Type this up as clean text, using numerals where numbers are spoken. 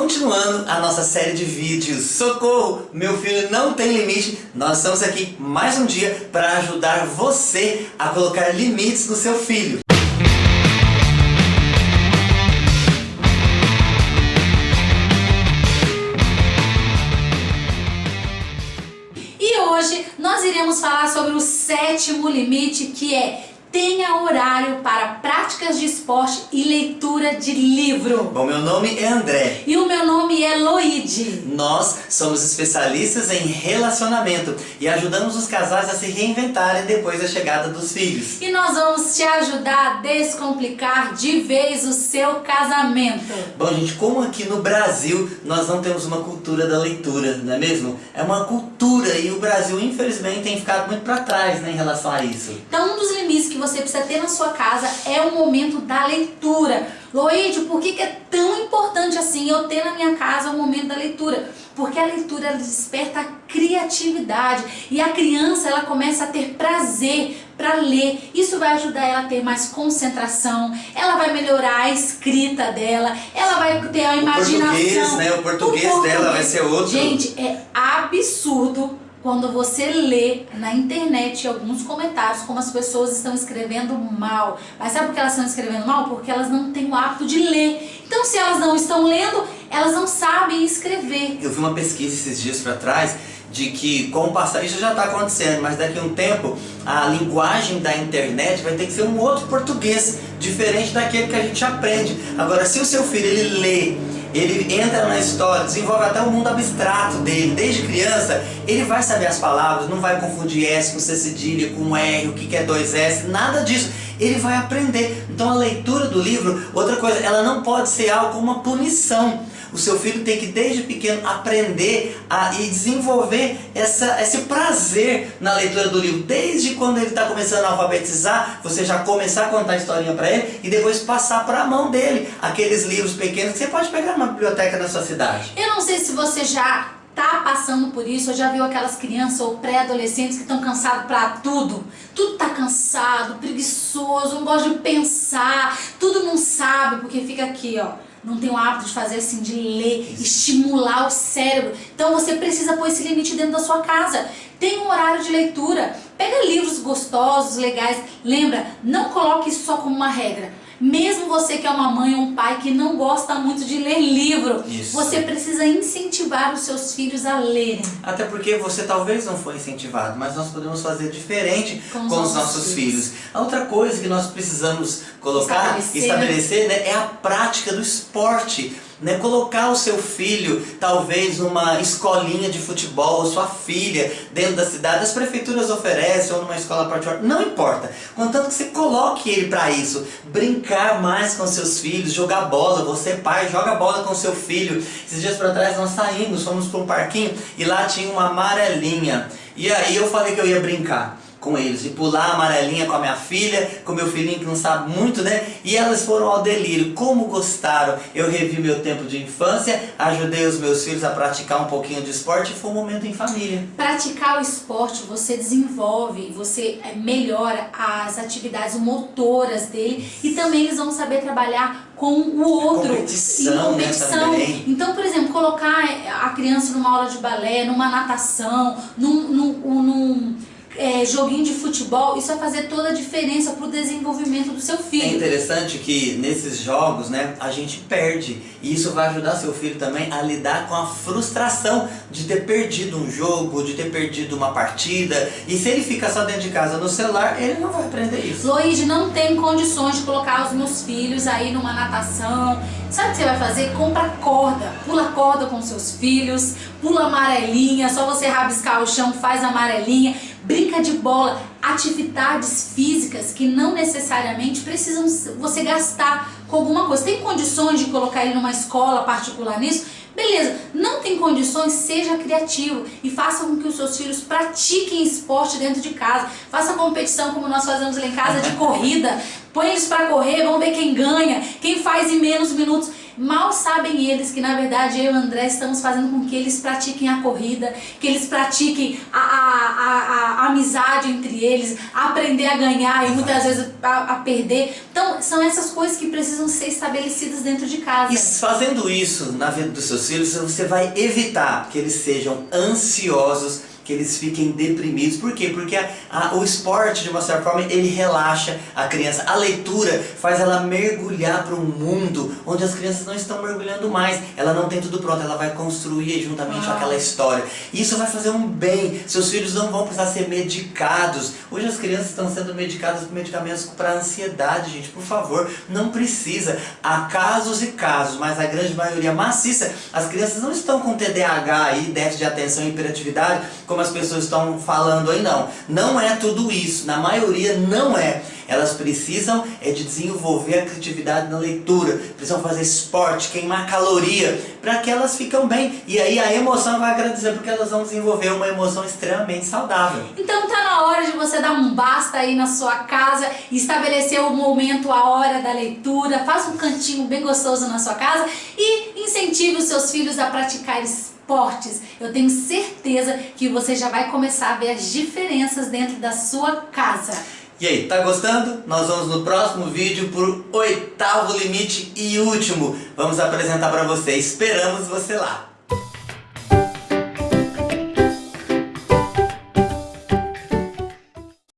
continuando a nossa série de vídeos. Socorro, meu filho não tem limite. Nós estamos aqui mais um dia para ajudar você a colocar limites no seu filho. E hoje nós iremos falar sobre o 7º limite, que é: tenha horário para práticas de esporte e leitura de livro. Bom, meu nome é André. E o meu nome é Loide. Nós somos especialistas em relacionamento e ajudamos os casais a se reinventarem depois da chegada dos filhos. E nós vamos te ajudar a descomplicar de vez o seu casamento. Bom, gente, como aqui no Brasil nós não temos uma cultura da leitura, não é mesmo? É uma cultura e o Brasil, infelizmente, tem ficado muito para trás, né, em relação a isso. Então, um dos limites que você precisa ter na sua casa é o momento da leitura. Loide, por que é tão importante assim eu ter na minha casa o momento da leitura? Porque a leitura ela desperta a criatividade e a criança ela começa a ter prazer para ler. Isso vai ajudar ela a ter mais concentração, ela vai melhorar a escrita dela, ela vai ter a imaginação. O português, né? O português dela vai ser outro. Gente, é absurdo quando você lê na internet alguns comentários como as pessoas estão escrevendo mal. Mas sabe por que elas estão escrevendo mal? Porque elas não têm o hábito de ler. Então, se elas não estão lendo, elas não sabem escrever. Eu vi uma pesquisa esses dias para trás de que, com o passar, isso já está acontecendo, mas daqui a um tempo a linguagem da internet vai ter que ser um outro português, diferente daquele que a gente aprende. Agora, se o seu filho ele lê, ele entra na história, desenvolve até o mundo abstrato dele, desde criança, ele vai saber as palavras, não vai confundir S com C cedilha, com R, o que é 2S, nada disso. Ele vai aprender. Então a leitura do livro, outra coisa, ela não pode ser algo como uma punição. O seu filho tem que desde pequeno aprender e desenvolver esse prazer na leitura do livro. Desde quando ele está começando a alfabetizar, você já começar a contar a historinha para ele e depois passar para a mão dele aqueles livros pequenos que você pode pegar numa biblioteca na sua cidade. Eu não sei se você já tá passando por isso, ou já viu aquelas crianças ou pré-adolescentes que estão cansados para tudo. Tudo tá cansado, preguiçoso, não gosta de pensar, tudo não sabe porque fica aqui, ó. Não tem o hábito de fazer assim, de ler, estimular o cérebro. Então você precisa pôr esse limite dentro da sua casa. Tem um horário de leitura. Pega livros gostosos, legais. Lembra, não coloque isso só como uma regra. Mesmo você que é uma mãe ou um pai que não gosta muito de ler livro, você precisa incentivar os seus filhos a lerem. Até porque você talvez não foi incentivado, mas nós podemos fazer diferente com os nossos filhos. A outra coisa que nós precisamos colocar, estabelecer, né, é a prática do esporte. Né, colocar o seu filho, talvez numa escolinha de futebol, ou sua filha, dentro da cidade, as prefeituras oferecem, ou numa escola particular, não importa. Contanto que você coloque ele para isso, brincar mais com seus filhos, jogar bola, você pai, joga bola com seu filho. Esses dias para trás nós saímos, fomos para um parquinho, e lá tinha uma amarelinha, e aí eu falei que eu ia brincar com eles, de pular a amarelinha com a minha filha, com meu filhinho que não sabe muito, né? E elas foram ao delírio. Como gostaram! Eu revi meu tempo de infância, ajudei os meus filhos a praticar um pouquinho de esporte e foi um momento em família. Praticar o esporte, você desenvolve, você melhora as atividades motoras dele e também eles vão saber trabalhar com o outro. Competição, né, também. Então, por exemplo, colocar a criança numa aula de balé, numa natação, num joguinho de futebol, isso vai fazer toda a diferença para o desenvolvimento do seu filho. É interessante que nesses jogos, né, a gente perde e isso vai ajudar seu filho também a lidar com a frustração de ter perdido um jogo, de ter perdido uma partida. E se ele fica só dentro de casa no celular, ele não vai aprender isso. Loide, não tem condições de colocar os meus filhos aí numa natação. Sabe o que você vai fazer? Compra corda, pula corda com seus filhos, pula amarelinha, só você rabiscar o chão, faz amarelinha, brinca de bola, atividades físicas que não necessariamente precisam você gastar com alguma coisa. Tem condições de colocar ele numa escola particular nisso? Beleza, não tem condições, seja criativo e faça com que os seus filhos pratiquem esporte dentro de casa. Faça competição como nós fazemos lá em casa de corrida, põe eles para correr, vamos ver quem ganha, quem faz em menos minutos. Mal sabem eles que na verdade eu e o André estamos fazendo com que eles pratiquem a corrida, que eles pratiquem a amizade entre eles, a aprender a ganhar e muitas vezes a perder. Então são essas coisas que precisam ser estabelecidas dentro de casa. E fazendo isso na vida dos seus filhos, você vai evitar que eles sejam ansiosos, que eles fiquem deprimidos. Por quê? Porque o esporte, de uma certa forma, ele relaxa a criança. A leitura faz ela mergulhar para um mundo onde as crianças não estão mergulhando mais. Ela não tem tudo pronto, ela vai construir juntamente com aquela história. E isso vai fazer um bem. Seus filhos não vão precisar ser medicados. Hoje as crianças estão sendo medicadas com medicamentos para ansiedade, gente. Por favor, não precisa. Há casos e casos, mas a grande maioria maciça, as crianças não estão com TDAH aí, déficit de atenção e hiperatividade, como as pessoas estão falando aí, não. Não é tudo isso, na maioria não é. Elas precisam de desenvolver a criatividade na leitura, precisam fazer esporte, queimar caloria, para que elas ficam bem. E aí a emoção vai agradecer, porque elas vão desenvolver uma emoção extremamente saudável. Então tá na hora de você dar um basta aí na sua casa, estabelecer o momento, a hora da leitura, faça um cantinho bem gostoso na sua casa e incentive os seus filhos a praticar esportes. Eu tenho certeza que você já vai começar a ver as diferenças dentro da sua casa. E aí, tá gostando? Nós vamos no próximo vídeo pro 8º limite e último. Vamos apresentar para você. Esperamos você lá.